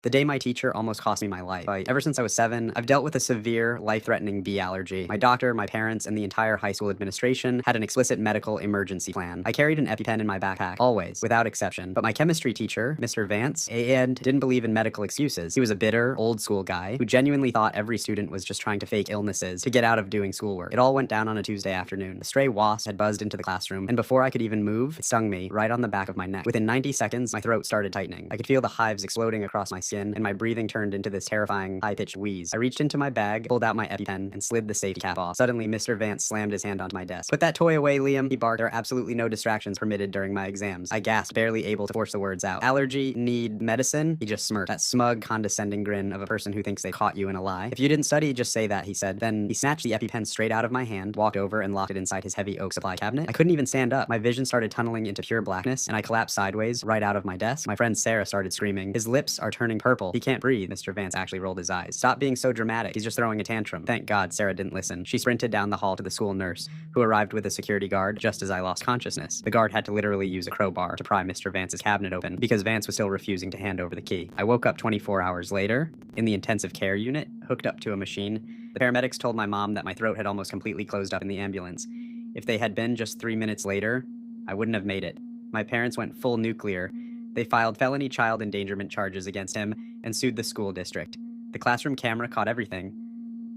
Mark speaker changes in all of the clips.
Speaker 1: The day my teacher almost cost me my life. Ever since I was 7, I've dealt with a severe, life-threatening bee allergy. My doctor, my parents, and the entire high school administration had an explicit medical emergency plan. I carried an EpiPen in my backpack, always, without exception. But my chemistry teacher, Mr. Vance, and didn't believe in medical excuses. He was a bitter, old-school guy who genuinely thought every student was just trying to fake illnesses to get out of doing schoolwork. It all went down on a Tuesday afternoon. A stray wasp had buzzed into the classroom, and before I could even move, it stung me right on the back of my neck. Within 90 seconds, my throat started tightening. I could feel the hives exploding across my skin, and my breathing turned into this terrifying, high-pitched wheeze. I reached into my bag, pulled out my EpiPen, and slid the safety cap off. Suddenly, Mr. Vance slammed his hand onto my desk. "Put that toy away, Liam," he barked. "There are absolutely no distractions permitted during my exams." I gasped, barely able to force the words out. "Allergy, need medicine?" He just smirked. That smug, condescending grin of a person who thinks they caught you in a lie. "If you didn't study, just say that," he said. Then he snatched the EpiPen straight out of my hand, walked over, and locked it inside his heavy oak supply cabinet. I couldn't even stand up. My vision started tunneling into pure blackness, and I collapsed sideways right out of my desk. My friend Sarah started screaming. "His lips are turning purple. He can't breathe." Mr. Vance actually rolled his eyes. "Stop being so dramatic. He's just throwing a tantrum." Thank God Sarah didn't listen. She sprinted down the hall to the school nurse, who arrived with a security guard just as I lost consciousness. The guard had to literally use a crowbar to pry Mr. Vance's cabinet open because Vance was still refusing to hand over the key. I woke up 24 hours later in the intensive care unit, hooked up to a machine. The paramedics told my mom that my throat had almost completely closed up in the ambulance. If they had been just 3 minutes later, I wouldn't have made it. My parents went full nuclear. They filed felony child endangerment charges against him and sued the school district. The classroom camera caught everything.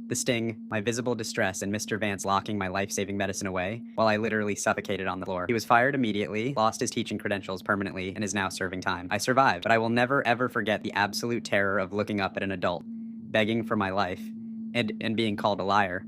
Speaker 1: The sting, my visible distress, and Mr. Vance locking my life-saving medicine away while I literally suffocated on the floor. He was fired immediately, lost his teaching credentials permanently, and is now serving time. I survived, but I will never ever forget the absolute terror of looking up at an adult, begging for my life, and being called a liar.